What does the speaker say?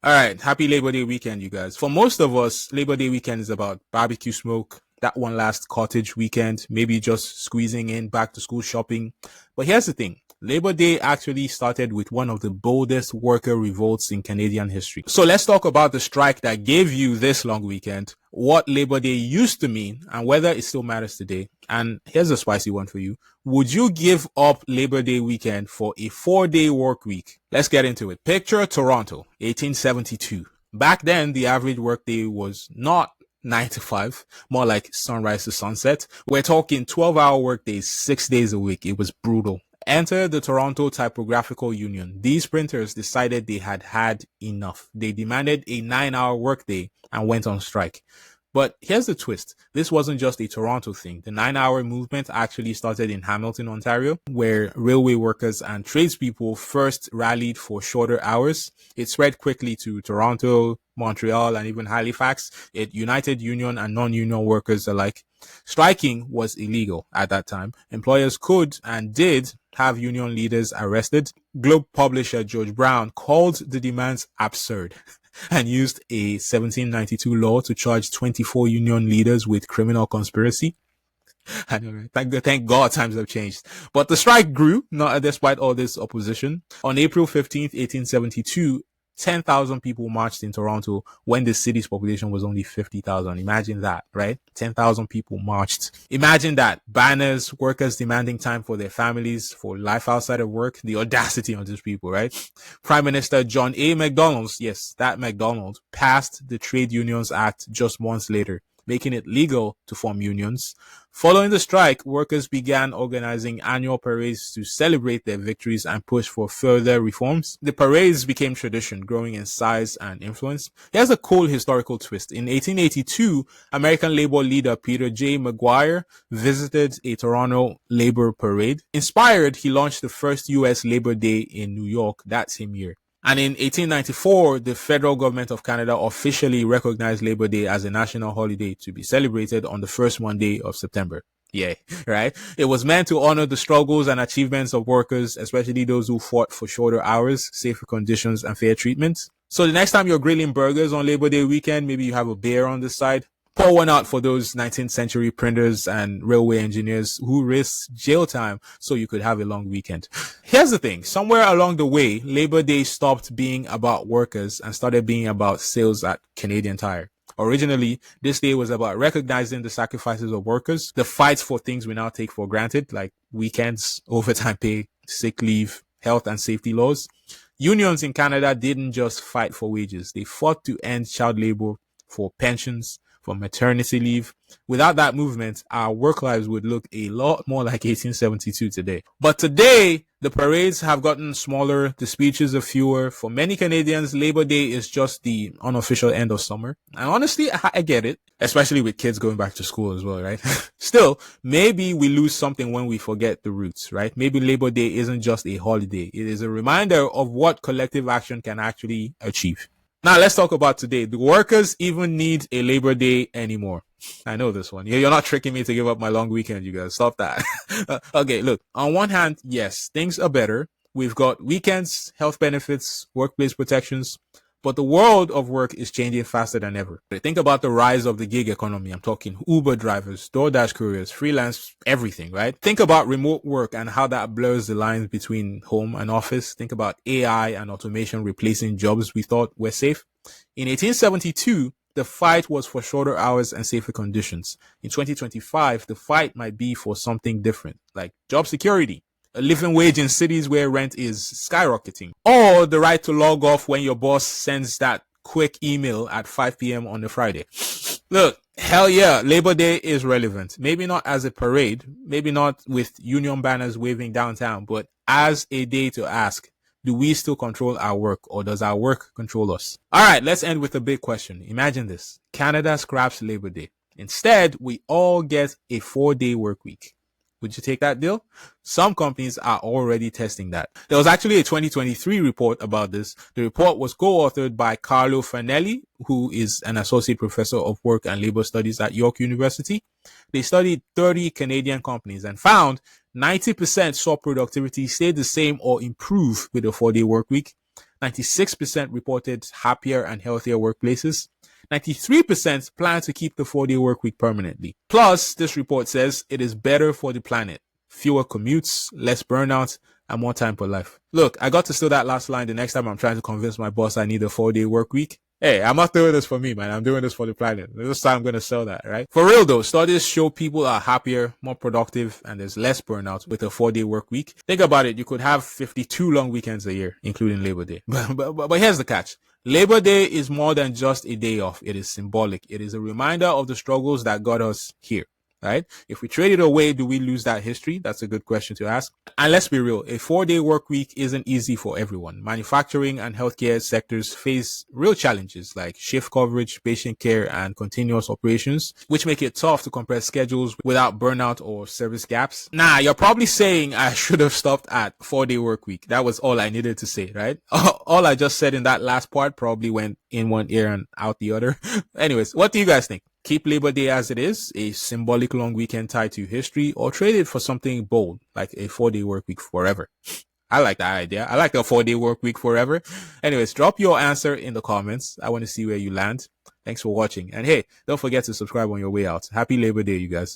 All right, happy Labor Day weekend, you guys. For most of us, Labor Day weekend is about barbecue smoke, that one last cottage weekend, maybe just squeezing in back to school shopping. But here's the thing. Labor Day actually started with one of the boldest worker revolts in Canadian history. So let's talk about the strike that gave you this long weekend, what Labor Day used to mean, and whether it still matters today. And here's a spicy one for you. Would you give up Labor Day weekend for a 4-day work week? Let's get into it. Picture Toronto, 1872. Back then, the average workday was not 9 to 5, more like sunrise to sunset. We're talking 12-hour workdays, 6 days a week. It was brutal. Enter the Toronto Typographical Union. These printers decided they had had enough. They demanded a 9-hour workday and went on strike. But here's the twist. This wasn't just a Toronto thing. The 9-hour movement actually started in Hamilton, Ontario, where railway workers and tradespeople first rallied for shorter hours. It spread quickly to Toronto, Montreal, and even Halifax. It united union and non-union workers alike. Striking was illegal at that time. Employers could and did have union leaders arrested. Globe publisher George Brown called the demands absurd and used a 1792 law to charge 24 union leaders with criminal conspiracy. I know, right? Thank God times have changed. But the strike grew, not despite all this opposition. On April 15th, 1872, 10,000 people marched in Toronto when the city's population was only 50,000. Imagine that, right? 10,000 people marched. Imagine that. Banners, workers demanding time for their families, for life outside of work. The audacity on these people, right? Prime Minister John A. Macdonald, yes, that Macdonald, passed the Trade Unions Act just months later, making it legal to form unions. Following the strike, workers began organizing annual parades to celebrate their victories and push for further reforms. The parades became tradition, growing in size and influence. Here's a cool historical twist. In 1882, American labor leader Peter J. McGuire visited a Toronto labor parade. Inspired, he launched the first U.S. Labor Day in New York that same year. And in 1894, the federal government of Canada officially recognized Labor Day as a national holiday to be celebrated on the first Monday of September. Yeah, right? It was meant to honor the struggles and achievements of workers, especially those who fought for shorter hours, safer conditions, and fair treatment. So the next time you're grilling burgers on Labor Day weekend, maybe you have a beer on the side. Pour one out for those 19th century printers and railway engineers who risked jail time so you could have a long weekend. Here's the thing. Somewhere along the way, Labor Day stopped being about workers and started being about sales at Canadian Tire. Originally, this day was about recognizing the sacrifices of workers, the fights for things we now take for granted, like weekends, overtime pay, sick leave, health and safety laws. Unions in Canada didn't just fight for wages. They fought to end child labor, for pensions, for maternity leave. Without that movement, our work lives would look a lot more like 1872 today. But today, the parades have gotten smaller, the speeches are fewer. For many Canadians, Labor Day is just the unofficial end of summer. And honestly, I get it, especially with kids going back to school as well, right? Still, maybe we lose something when we forget the roots, right? Maybe Labor Day isn't just a holiday. It is a reminder of what collective action can actually achieve. Now let's talk about today. Do workers even need a Labor Day anymore? I know this one. You're not tricking me to give up my long weekend, you guys. Stop that. Okay, look. On one hand, yes, things are better. We've got weekends, health benefits, workplace protections. But the world of work is changing faster than ever. Think about the rise of the gig economy. I'm talking Uber drivers, DoorDash couriers, freelance, everything, right? Think about remote work and how that blurs the lines between home and office. Think about AI and automation replacing jobs we thought were safe. In 1872, the fight was for shorter hours and safer conditions. In 2025, the fight might be for something different, like job security, a living wage in cities where rent is skyrocketing, or the right to log off when your boss sends that quick email at 5 p.m. on a Friday. Look, hell yeah, Labor Day is relevant. Maybe not as a parade, maybe not with union banners waving downtown, but as a day to ask, do we still control our work, or does our work control us? All right, let's end with a big question. Imagine this. Canada scraps Labor Day. Instead, we all get a 4-day work week. Would you take that deal? Some companies are already testing that. There was actually a 2023 report about this. The report was co-authored by Carlo Fanelli, who is an associate professor of work and labor studies at York University. They studied 30 Canadian companies and found 90% saw productivity stay the same or improve with a 4-day work week. 96% reported happier and healthier workplaces. 93% plan to keep the 4-day work week permanently. Plus, this report says it is better for the planet. Fewer commutes, less burnout, and more time for life. Look, I got to steal that last line the next time I'm trying to convince my boss I need a 4-day work week. Hey, I'm not doing this for me, man. I'm doing this for the planet. This time I'm going to sell that, right? For real though, studies show people are happier, more productive, and there's less burnout with a 4-day work week. Think about it. You could have 52 long weekends a year, including Labor Day. But here's the catch. Labor Day is more than just a day off. It is symbolic. It is a reminder of the struggles that got us here. Right? If we trade it away, do we lose that history? That's a good question to ask. And let's be real, a 4-day work week isn't easy for everyone. Manufacturing and healthcare sectors face real challenges like shift coverage, patient care, and continuous operations, which make it tough to compress schedules without burnout or service gaps. Nah, you're probably saying I should have stopped at 4-day work week. That was all I needed to say, right? All I just said in that last part probably went in one ear and out the other. Anyways, what do you guys think? Keep Labor Day as it is, a symbolic long weekend tied to history, or trade it for something bold, like a 4-day work week forever. I like that idea. I like the 4-day work week forever. Anyways, drop your answer in the comments. I want to see where you land. Thanks for watching. And hey, don't forget to subscribe on your way out. Happy Labor Day, you guys.